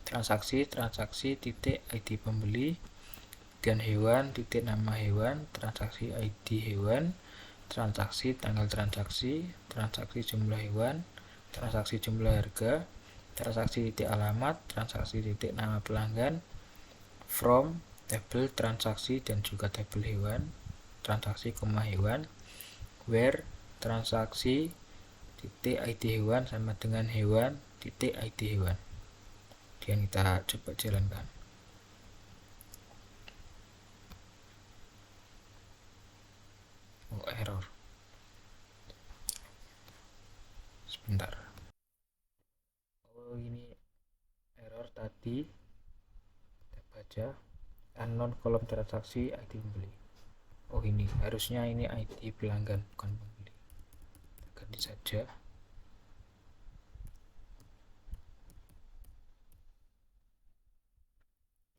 transaksi titik id pembeli, dan hewan titik nama hewan, transaksi id hewan, transaksi tanggal transaksi jumlah hewan, transaksi jumlah harga, transaksi titik alamat, transaksi titik nama pelanggan, from tabel transaksi dan juga tabel hewan, transaksi koma hewan, where transaksi titik id hewan sama dengan hewan titik id hewan. Dan kita coba jalankan. Oh, error. Sebentar. Oh, ini error tadi. Kita baca unknown kolom transaksi id pembeli. Oh, ini harusnya ini id pelanggan bukan pembeli. Kita ganti saja.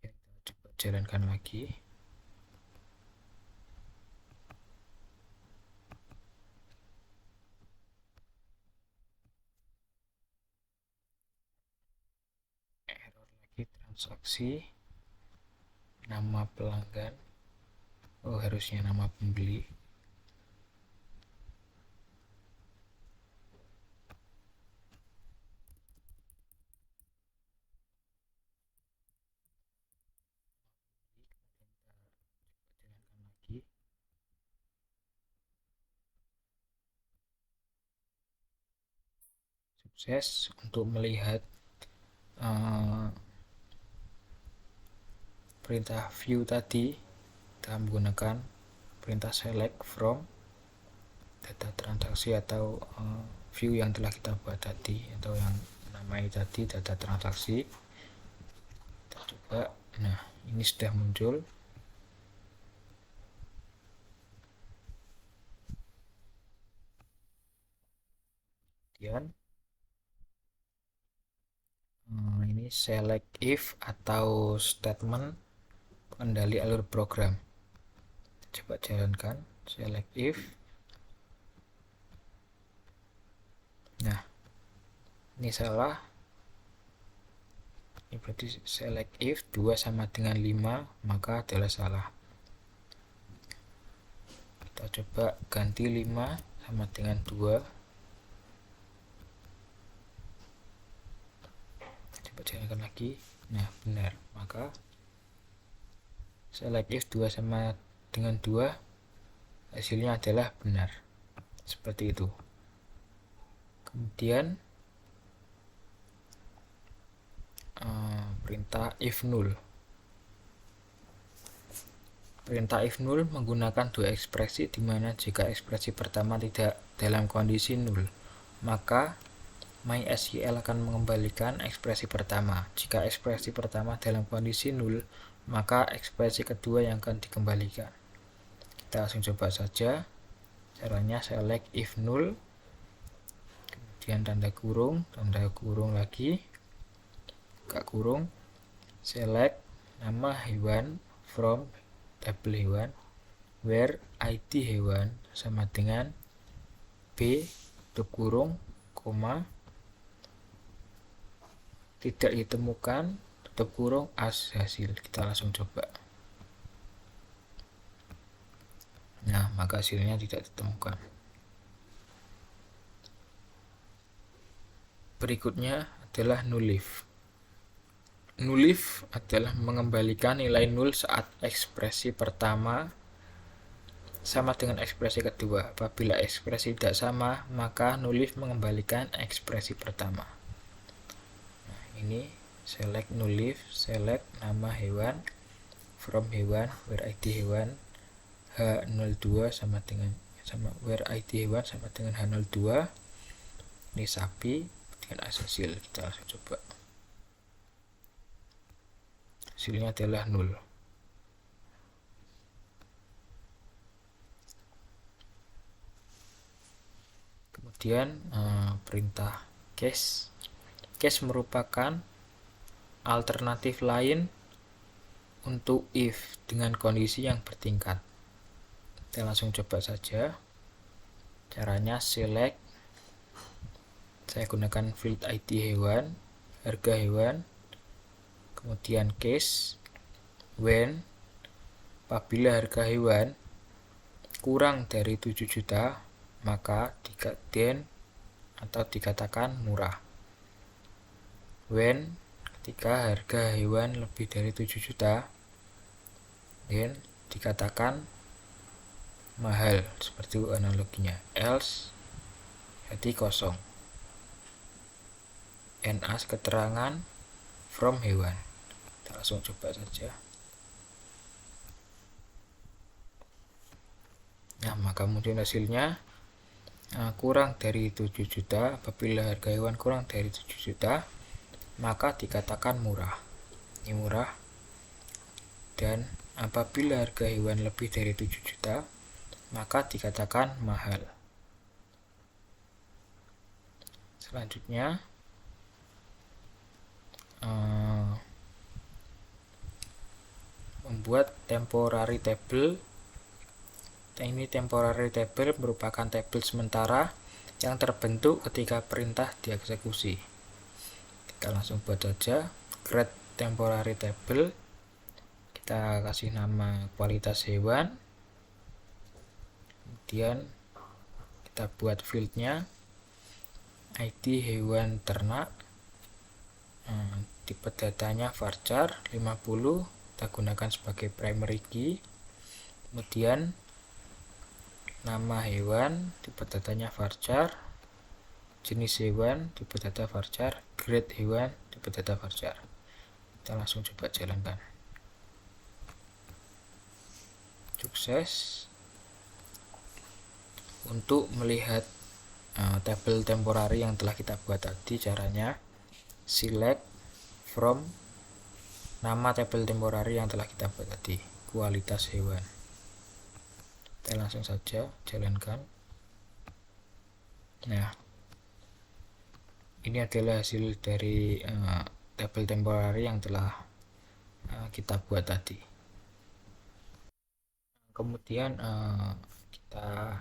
Ya, kita coba jalankan lagi. Error lagi, transaksi nama pelanggan. Oh, harusnya nama pembeli. Sukses. Untuk melihat perintah view tadi, kita menggunakan perintah select from data transaksi atau view yang telah kita buat tadi, atau yang namanya tadi data transaksi. Kita coba. Nah, ini sudah muncul. Kemudian ini select if atau statement pengendali alur program. Coba jalankan select if. Nah, ini salah. Ini berarti select if 2 sama dengan 5, maka adalah salah. Kita coba ganti 5 sama dengan 2. Coba jalankan lagi. Nah, benar. Maka select if 2 sama dengan 2, hasilnya adalah benar. Seperti itu. Kemudian perintah if null. Perintah if null menggunakan dua ekspresi, di mana jika ekspresi pertama tidak dalam kondisi null, maka MySQL akan mengembalikan ekspresi pertama. Jika ekspresi pertama dalam kondisi null, maka ekspresi kedua yang akan dikembalikan. Kita langsung coba saja. Caranya select if null, kemudian tanda kurung lagi, buka kurung, select nama hewan from tabel hewan, where id hewan sama dengan b tutup kurung, koma, tidak ditemukan, tutup kurung, as hasil. Kita langsung coba. Nah, maka hasilnya tidak ditemukan. Berikutnya adalah nullif. Nullif adalah mengembalikan nilai nul saat ekspresi pertama sama dengan ekspresi kedua. Apabila ekspresi tidak sama, maka nullif mengembalikan ekspresi pertama. Nah, ini select nullif, select nama hewan from hewan, where id hewan h02 sama where id hewan sama dengan h02. Ini sapi dengan hasil. Kita langsung coba. Hasilnya adalah 0. Kemudian perintah case. Case merupakan alternatif lain untuk if dengan kondisi yang bertingkat. Kita langsung coba saja. Caranya select, saya gunakan field ID hewan, harga hewan, kemudian case, when, apabila harga hewan kurang dari 7 juta, maka dikatakan murah. When, ketika harga hewan lebih dari 7 juta, then dikatakan mahal, seperti itu analoginya. Else, jadi kosong. NA keterangan from hewan. Kita langsung coba saja. Nah, maka muncul hasilnya kurang dari 7 juta. Apabila harga hewan kurang dari 7 juta, maka dikatakan murah. Ini murah. Dan apabila harga hewan lebih dari 7 juta, maka dikatakan mahal. Selanjutnya membuat temporary table. Ini temporary table merupakan tabel sementara yang terbentuk ketika perintah dieksekusi. Kita langsung buat saja create temporary table. Kita kasih nama kualitas hewan, kemudian kita buat fieldnya ID hewan ternak, tipe datanya varchar 50, kita gunakan sebagai primary key. Kemudian nama hewan, tipe datanya varchar, jenis hewan, tipe data varchar, grade hewan, tipe data varchar. Kita langsung coba jalankan. Sukses. Untuk melihat tabel temporary yang telah kita buat tadi, caranya select from nama tabel temporary yang telah kita buat tadi, kualitas hewan. Kita langsung saja jalankan. Nah, ini adalah hasil dari tabel temporary yang telah kita buat tadi. Kemudian kita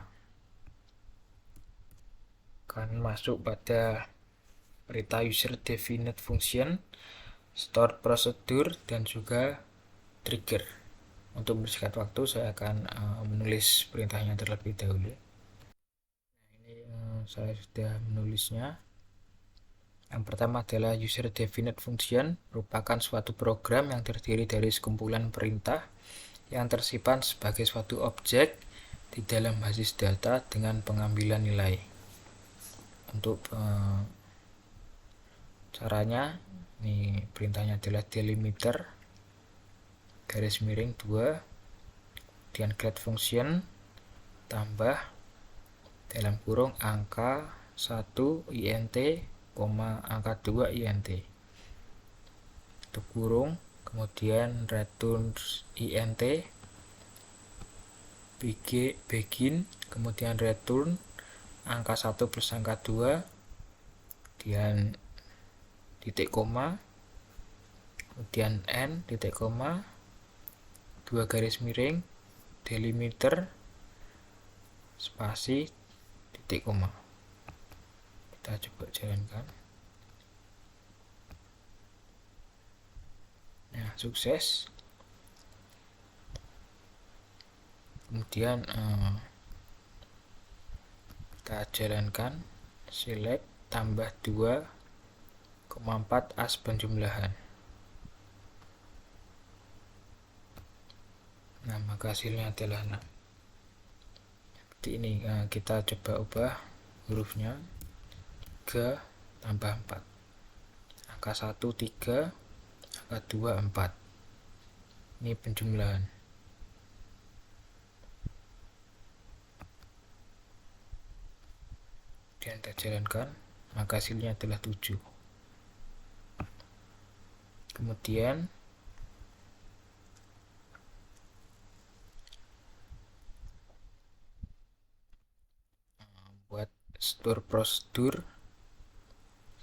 akan masuk pada perintah user definite function, store procedure, dan juga trigger. Untuk mempersingkat waktu, saya akan menulis perintahnya terlebih dahulu. Nah, ini saya sudah menulisnya. Yang pertama adalah user definite function, merupakan suatu program yang terdiri dari sekumpulan perintah yang tersimpan sebagai suatu objek di dalam basis data dengan pengambilan nilai. Untuk caranya, ini perintahnya adalah delimiter garis miring 2, kemudian get function tambah dalam kurung angka 1 int, angka 2 int, tutup kurung, kemudian return int begin, kemudian return angka 1 plus angka 2, kemudian titik koma, kemudian n titik koma, 2 garis miring, delimiter, spasi, titik koma. Kita coba jalankan. Nah, sukses. Kemudian kita jalankan select tambah 2,4 as penjumlahan. Nah, maka hasilnya adalah 6. Seperti ini. Kita coba ubah hurufnya 3 tambah 4. Angka 1 3, angka 2 4. Ini penjumlahan. Dan kita jalankan, maka hasilnya adalah 7. Kemudian buat store procedure.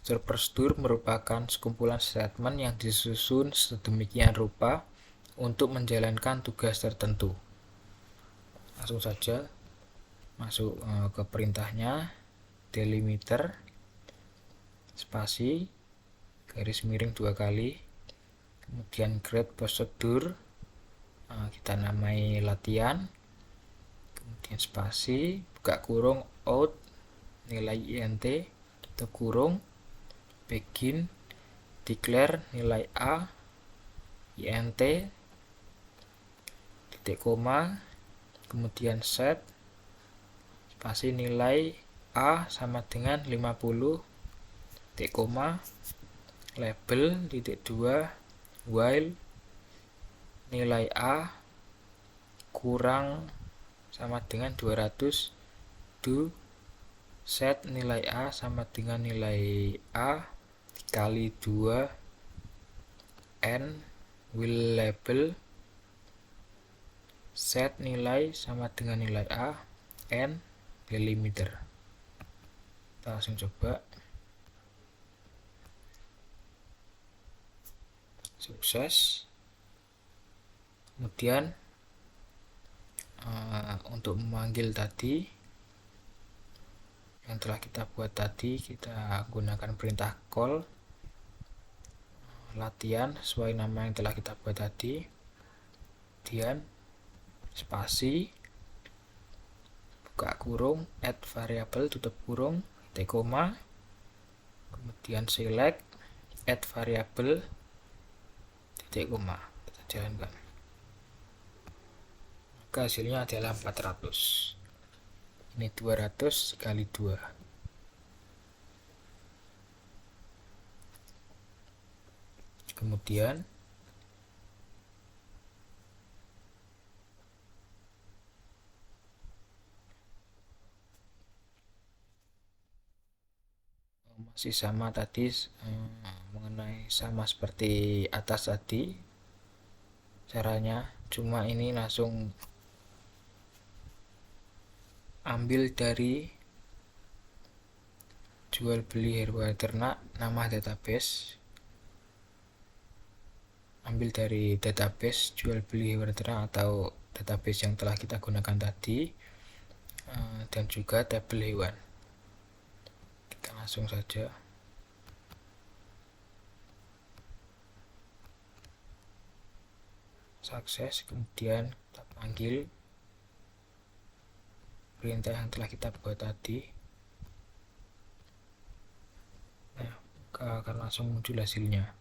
Store procedure merupakan sekumpulan statement yang disusun sedemikian rupa untuk menjalankan tugas tertentu. Langsung saja masuk ke perintahnya, delimiter, spasi, garis miring 2 kali, kemudian create procedure, kita namai latihan, kemudian spasi, buka kurung, out, nilai int, tutup kurung, begin, declare nilai a, int, titik koma, kemudian set, spasi nilai a sama dengan 50, titik koma, label, titik 2, while nilai a kurang sama dengan 200, do set nilai a sama dengan nilai a dikali 2 n will label set nilai sama dengan nilai a n delimiter. Kita langsung coba. Sukses. Kemudian untuk memanggil tadi yang telah kita buat tadi, kita gunakan perintah call latihan sesuai nama yang telah kita buat tadi, kemudian spasi, buka kurung, add variable, tutup kurung, titik koma, kemudian select, add variable, titik koma. Kita jalankan. Maka hasilnya adalah 400. Ini 200 kali 2. Kemudian masih sama tadi, mengenai sama seperti atas tadi caranya, cuma ini langsung ambil dari jual beli hewan ternak, nama database, ambil dari database jual beli hewan ternak atau database yang telah kita gunakan tadi, dan juga tabel hewan. Kita langsung saja sukses. Kemudian kita panggil perintah yang telah kita buat tadi. Nah, akan langsung muncul hasilnya.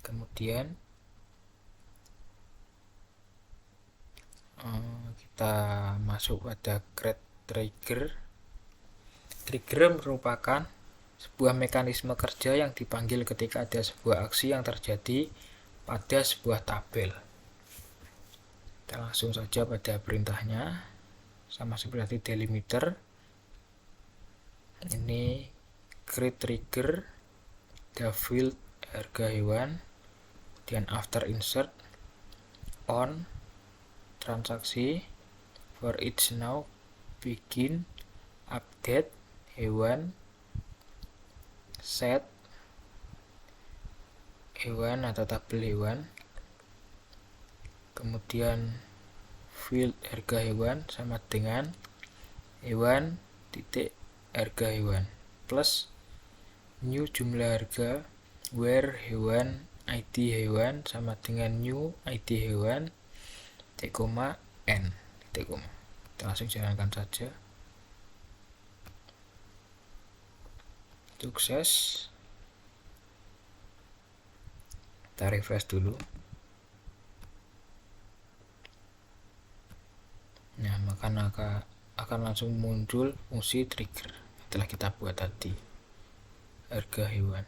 Kemudian kita masuk pada create trigger. Trigger merupakan sebuah mekanisme kerja yang dipanggil ketika ada sebuah aksi yang terjadi pada sebuah tabel. Kita langsung saja pada perintahnya, sama seperti delimiter. Ini create trigger, the field harga hewan, kemudian after insert, on, transaksi, for each now, begin, update, hewan, set, hewan atau tabel hewan, kemudian field harga hewan sama dengan hewan titik harga hewan plus new jumlah harga where hewan id hewan sama dengan new id hewan titik koma n titik koma. Kita langsung jalankan saja. Sukses. Kita refresh dulu. Nah, maka akan langsung muncul fungsi trigger setelah kita buat tadi, harga hewan.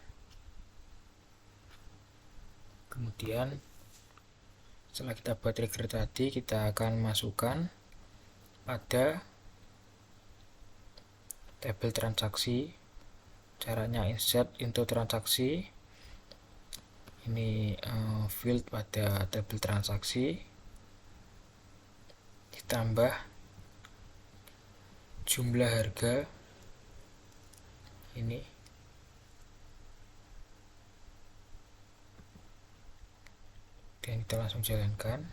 Kemudian setelah kita buat trigger tadi, kita akan masukkan pada tabel transaksi. Caranya insert into transaksi. Ini field pada tabel transaksi, ditambah jumlah harga ini, Dan kita langsung jalankan.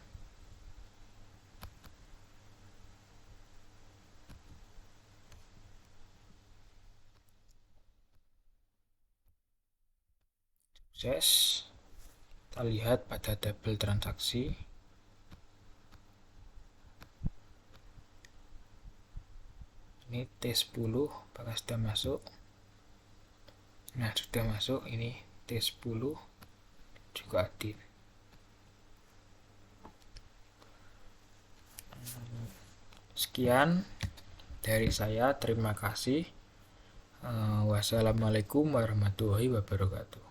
Sukses. Kita lihat pada tabel transaksi. Ini T10 apakah sudah masuk. Nah, sudah masuk. Ini T10 juga adil. Sekian dari saya, terima kasih. Wassalamualaikum warahmatullahi wabarakatuh.